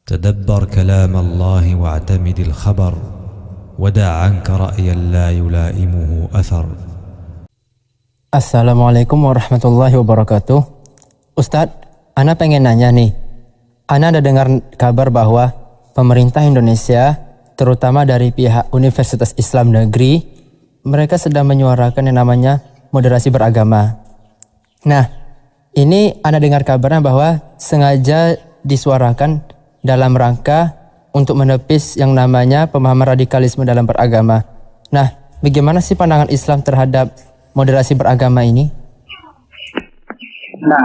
تدبر كلام الله واعتمد الخبر ودع عنك رأيا لا يلائمه أثر. Assalamualaikum warahmatullahi wabarakatuh. Ustadz, Ana pengen nanya nih. Ana ada dengar kabar bahwa pemerintah Indonesia, terutama dari pihak Universitas Islam Negeri, mereka sedang menyuarakan yang namanya moderasi beragama. Nah, ini Ana dengar kabarnya bahwa sengaja disuarakan dalam rangka untuk menepis yang namanya pemahaman radikalisme dalam beragama. Nah, bagaimana sih pandangan Islam terhadap moderasi beragama ini? Nah,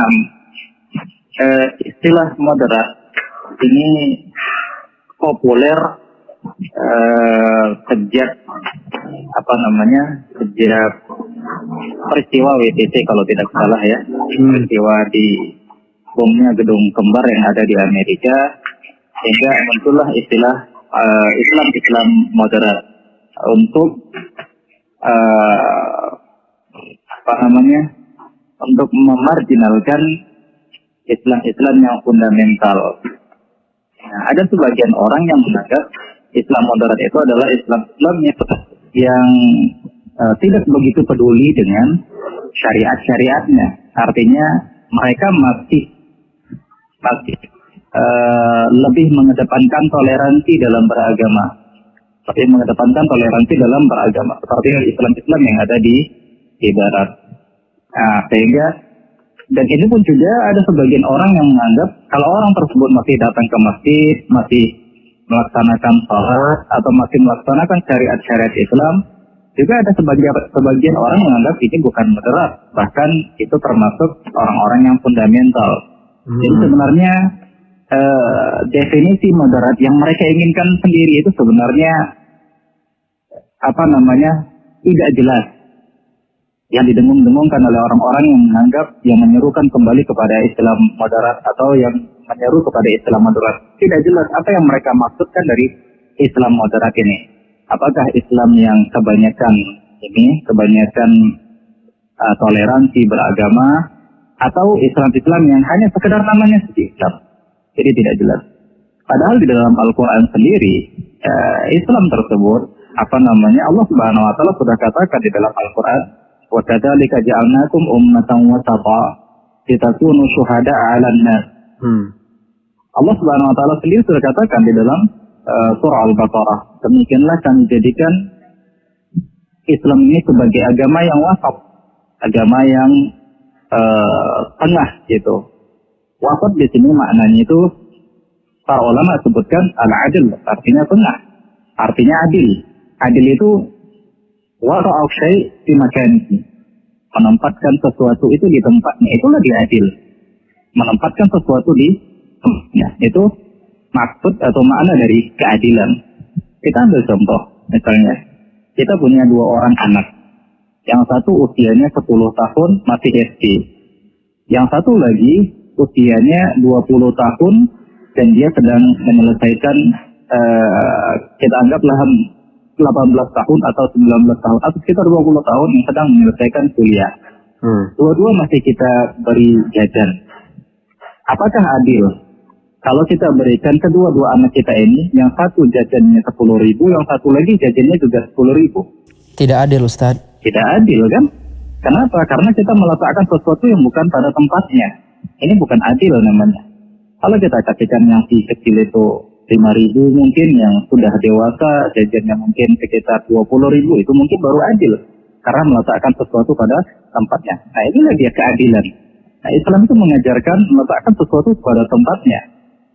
istilah moderat ini populer sejak sejak peristiwa WTC kalau tidak salah ya, peristiwa di bomnya gedung kembar yang ada di Amerika, sehingga muncullah istilah Islam moderat untuk untuk memarginalkan Islam yang fundamental. Nah, ada sebagian orang yang menganggap Islam moderat itu adalah Islam yang tidak begitu peduli dengan syariat-syariatnya. Artinya mereka masih lebih mengedepankan toleransi dalam beragama. Seperti Islam yang ada di Barat. Nah, sehingga dan ini pun juga ada sebagian orang yang menganggap kalau orang tersebut masih datang ke masjid, masih melaksanakan sholat atau masih melaksanakan syariat-syariat Islam, juga ada sebagian orang yang menganggap ini bukan moderat, bahkan itu termasuk orang-orang yang fundamental. Jadi sebenarnya definisi moderat yang mereka inginkan sendiri itu sebenarnya tidak jelas, yang didengung-dengungkan oleh orang-orang yang menganggap, yang menyerukan kembali kepada Islam moderat atau yang menyeru kepada Islam moderat. Tidak jelas apa yang mereka maksudkan dari Islam moderat ini. Apakah Islam yang kebanyakan toleransi beragama, atau Islam yang hanya sekedar namanya saja Islam. Jadi tidak jelas. Padahal di dalam Al-Quran sendiri, Islam tersebut, Allah Subhanahu Wa Taala sudah katakan di dalam Al-Quran, wa kadzalika ja'alnakum ummatan wasata litakunu syuhada'a 'alan nas. Allah Subhanahu wa taala sendiri sudah katakan di dalam surah Al-Baqarah, demikianlah kami jadikan Islam ini sebagai agama yang wasat, agama yang tengah gitu. Wasat di sini maknanya itu para ulama sebutkan al-adil, artinya tengah, artinya adil. Adil itu wara'u syai' fi makanihi, menempatkan sesuatu itu di tempatnya, itulah dia adil. Menempatkan sesuatu di tempatnya, itu maksud atau makna dari keadilan. Kita ambil contoh, misalnya kita punya 2 orang anak. Yang satu usianya 10 tahun masih SD. Yang satu lagi usianya 20 tahun dan dia sedang menyelesaikan kita anggaplah 18 tahun atau 19 tahun atau sekitar 20 tahun yang sedang menyelesaikan kuliah. Dua-dua masih kita beri jajan. Apakah adil kalau kita berikan kedua-dua anak kita ini, yang satu jajannya 10.000, yang satu lagi jajannya juga 10.000? Tidak adil, Ustadz. Tidak adil kan? Kenapa? Karena kita meletakkan sesuatu yang bukan pada tempatnya. Ini bukan adil namanya. Kalau kita kasihkan yang si kecil itu 5.000, mungkin yang sudah dewasa jajannya mungkin sekitar 20.000, itu mungkin baru adil karena meletakkan sesuatu pada tempatnya. Nah, inilah dia keadilan. Nah, Islam itu mengajarkan meletakkan sesuatu pada tempatnya,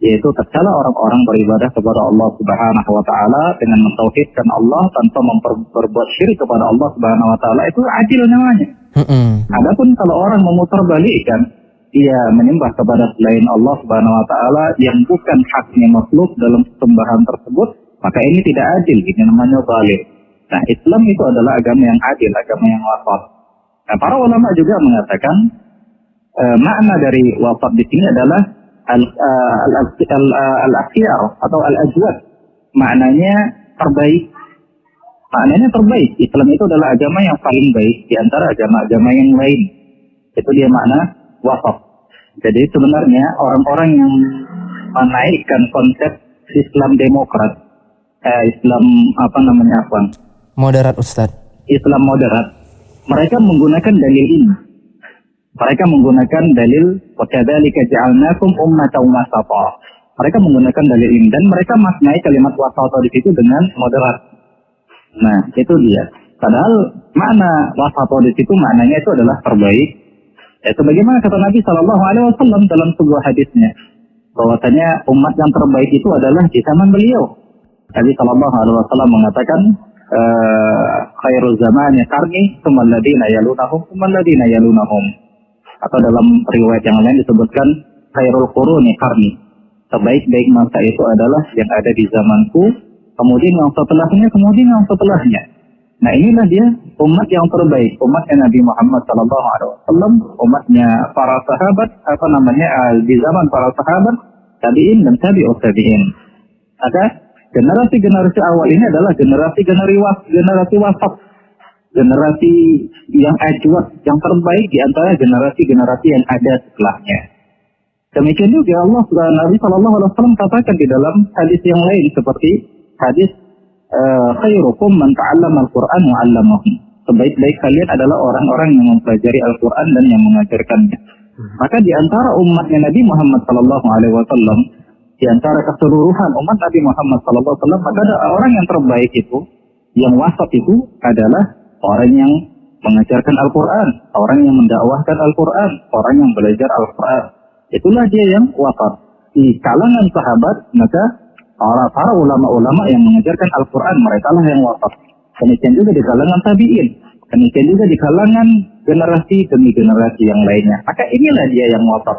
yaitu tatkala orang-orang beribadah kepada Allah Subhanahu wa taala dengan mentauhidkan Allah tanpa berbuat syirik kepada Allah Subhanahu wa taala, itu adil namanya. Adapun kalau orang memutarbalikkan, dia menyembah kepada selain Allah Subhanahu wa taala yang bukan haknya makhluk dalam sembahan tersebut, maka ini tidak adil, ini namanya zalim. Nah, Islam itu adalah agama yang adil, agama yang wasat. Nah, para ulama juga mengatakan makna dari wasat di sini adalah al-akhyar atau al-ajwad. Maknanya terbaik. Islam itu adalah agama yang paling baik di antara agama-agama yang lain. Itu dia makna wasat. Jadi sebenarnya orang-orang menaikkan konsep Islam demokrat, Islam Moderat Ustaz. Islam moderat. Mereka menggunakan dalil ini. Mereka menggunakan dalil وَكَذَلِكَ جَعَلْنَاكُمْ أُمَّةً وَسَطًا. Mereka menggunakan dalil ini dan mereka maknai kalimat wasata di situ dengan moderat. Nah, itu dia. Padahal makna wasata di situ maknanya itu adalah terbaik. Ya, sebagaimana kata Nabi Shallallahu Alaihi Wasallam dalam sebuah hadisnya, bahwasanya umat yang terbaik itu adalah di zaman beliau. Nabi Shallallahu Alaihi Wasallam mengatakan, khairul zamani qarni, tsumma alladziina yalunahum, tsumma alladziina yalunahum. Atau dalam riwayat yang lain disebutkan khairul quruni qarni. Sebaik-baik masa itu adalah yang ada di zamanku, kemudian yang setelahnya, kemudian yang setelahnya. Nah, inilah dia umat yang terbaik, umatnya Nabi Muhammad SAW, umatnya para sahabat, di zaman para sahabat, tabi'in dan tabi'ut tabi'in. Maka generasi-generasi awal ini adalah generasi wasat, generasi yang ajwad, yang terbaik di antara generasi-generasi yang ada setelahnya. Demikian juga Allah Nabi SAW katakan di dalam hadis yang lain seperti hadis khairukum man ta'allama al-Qur'an wa 'allamahu. Sebaik-baik kalian adalah orang-orang yang mempelajari Al-Qur'an dan yang mengajarkannya. Maka di antara umatnya Nabi Muhammad SAW, di antara keseluruhan umat Nabi Muhammad SAW, maka ada orang yang terbaik itu, yang wasat itu adalah orang yang mengajarkan Al-Quran, orang yang mendakwahkan Al-Quran, orang yang belajar Al-Quran. Itulah dia yang wasat. Di kalangan sahabat, maka para ulama-ulama yang mengajarkan Al-Quran, mereka lah yang wasat. Demikian juga di kalangan tabi'in, demikian juga di kalangan generasi demi generasi yang lainnya. Maka inilah dia yang wasat.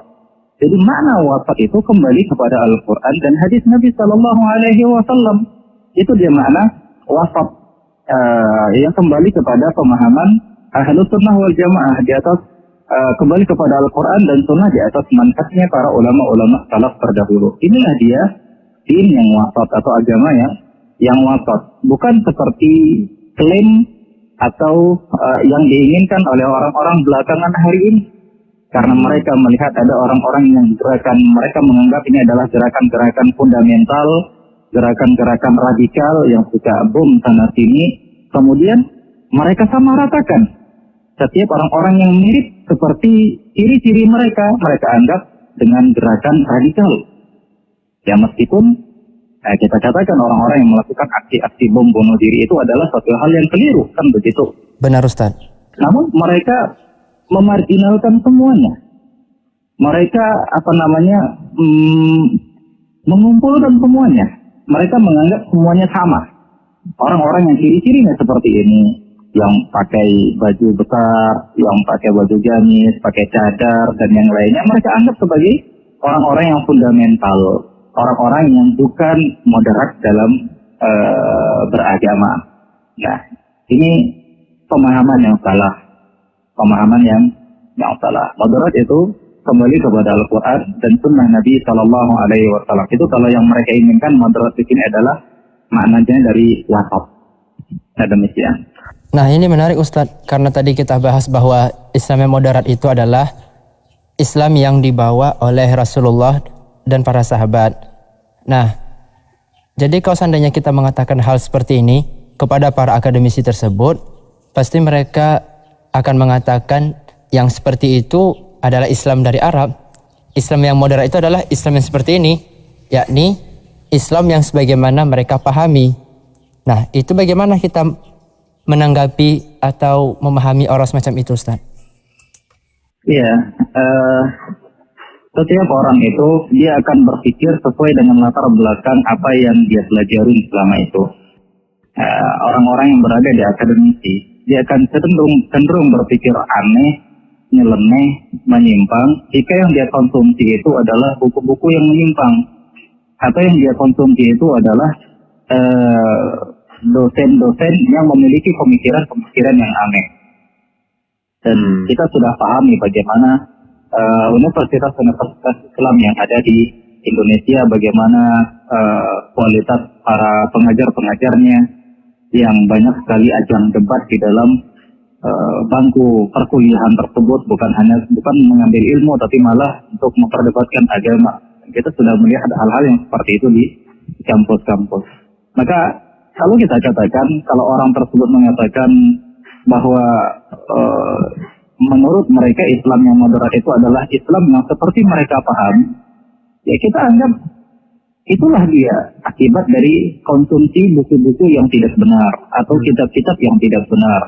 Jadi makna wasat itu kembali kepada Al-Quran dan hadis Nabi Sallallahu Alaihi Wasallam. Itu dia makna wasat, yang kembali kepada pemahaman Ahlus Sunnah wal Jamaah di atas, kembali kepada Al-Quran dan Sunnah di atas manhajnya para ulama-ulama salaf terdahulu. Inilah dia din yang wasat atau agama yang wasat. Bukan seperti klaim atau yang diinginkan oleh orang-orang belakangan hari ini. Karena mereka melihat ada orang-orang yang gerakan, mereka menganggap ini adalah gerakan-gerakan fundamental, gerakan-gerakan radikal yang suka bom sana sini. Kemudian mereka sama ratakan setiap orang-orang yang mirip seperti ciri-ciri mereka anggap dengan gerakan radikal. Ya, meskipun kita katakan orang-orang yang melakukan aksi-aksi bom bunuh diri itu adalah suatu hal yang keliru, kan begitu? Benar, Ustaz. Namun mereka memarginalkan semuanya. Mereka mengumpulkan semuanya. Mereka menganggap semuanya sama. Orang-orang yang ciri-cirinya seperti ini, yang pakai baju besar, yang pakai baju gamis, pakai cadar dan yang lainnya, mereka anggap sebagai orang-orang yang fundamental, orang-orang yang bukan moderat dalam beragama. Nah, ini pemahaman yang salah. Pemahaman yang salah. Moderat itu kembali kepada Al-Quran dan Sunnah Nabi Sallallahu Alaihi Wasallam. Itu kalau yang mereka inginkan moderat di sini adalah maknanya dari wasat. Nah, demikian. Nah, ini menarik Ustadz, karena tadi kita bahas bahwa Islam yang moderat itu adalah Islam yang dibawa oleh Rasulullah dan para sahabat. Nah, jadi kalau seandainya kita mengatakan hal seperti ini kepada para akademisi tersebut, pasti mereka akan mengatakan yang seperti itu adalah Islam dari Arab. Islam yang moderat itu adalah Islam yang seperti ini, yakni Islam yang sebagaimana mereka pahami. Nah, itu bagaimana kita menanggapi atau memahami orang semacam itu, Ustaz? Iya, setiap orang itu dia akan berpikir sesuai dengan latar belakang apa yang dia pelajari selama itu. Orang-orang yang berada di akademisi, dia akan cenderung berpikir aneh, nyeleneh, menyimpang jika yang dia konsumsi itu adalah buku-buku yang menyimpang, atau yang dia konsumsi itu adalah dosen-dosen yang memiliki pemikiran-pemikiran yang aneh. Dan kita sudah pahami bagaimana universitas-universitas Islam yang ada di Indonesia, bagaimana kualitas para pengajar-pengajarnya, yang banyak sekali ajang debat di dalam bangku perkuliahan tersebut, bukan mengambil ilmu tapi malah untuk memperdebatkan agama. Kita sudah melihat hal-hal yang seperti itu di kampus-kampus. Maka kalau kita katakan, kalau orang tersebut mengatakan bahwa menurut mereka Islam yang moderat itu adalah Islam yang seperti mereka paham, ya kita anggap itulah dia akibat dari konsumsi buku-buku yang tidak benar atau kitab-kitab yang tidak benar.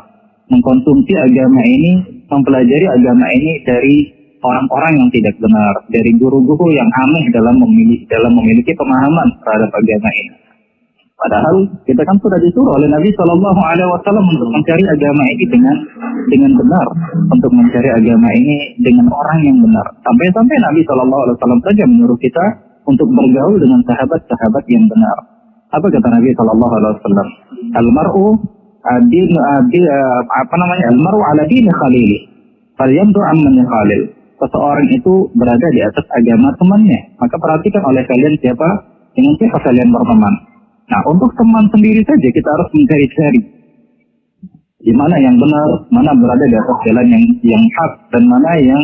Mengkonsumsi agama ini, mempelajari agama ini dari orang-orang yang tidak benar, dari guru-guru yang aneh dalam memiliki pemahaman terhadap agama ini. Padahal kita kan sudah disuruh oleh Nabi Shallallahu Alaihi Wasallam untuk mencari agama ini dengan benar, untuk mencari agama ini dengan orang yang benar. Sampai-sampai Nabi Shallallahu Alaihi Wasallam saja menyuruh kita untuk bergaul dengan sahabat-sahabat yang benar. Apa kata Nabi Shallallahu Alaihi Wasallam? Almaru ala dini khalili. Falyamdu amman khalil. Seseorang itu berada di atas agama temannya. Maka perhatikan oleh kalian dengan siapa kalian berteman. Nah, untuk teman sendiri saja kita harus mencari-cari di mana yang benar, mana berada di atas jalan yang hak dan mana yang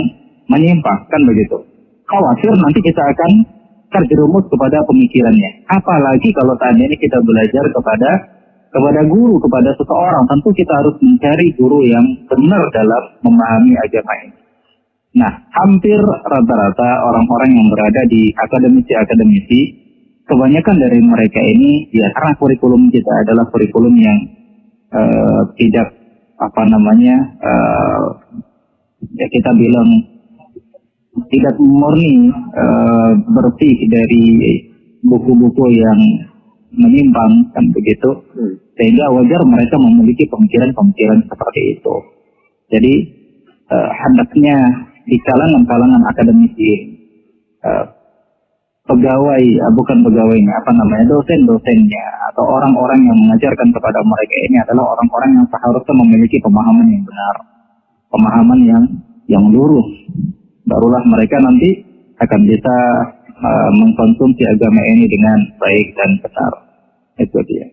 menyimpang, kan begitu. Khawatir nanti kita akan terjerumus kepada pemikirannya. Apalagi kalau tadi ini kita belajar kepada guru, kepada seseorang, tentu kita harus mencari guru yang benar dalam memahami agama ini. Nah, hampir rata-rata orang-orang yang berada di akademisi, kebanyakan dari mereka ini, ya karena kurikulum kita adalah kurikulum yang tidak, ya kita bilang, tidak murni bersih dari buku-buku yang menyimpang, kan begitu. Sehingga wajar mereka memiliki pemikiran-pemikiran seperti itu. Jadi, hendaknya di kalangan akademisi, dosen-dosennya atau orang-orang yang mengajarkan kepada mereka ini adalah orang-orang yang seharusnya memiliki pemahaman yang benar, pemahaman yang lurus. Barulah mereka nanti akan bisa mengkonsumsi agama ini dengan baik dan benar. Itu dia.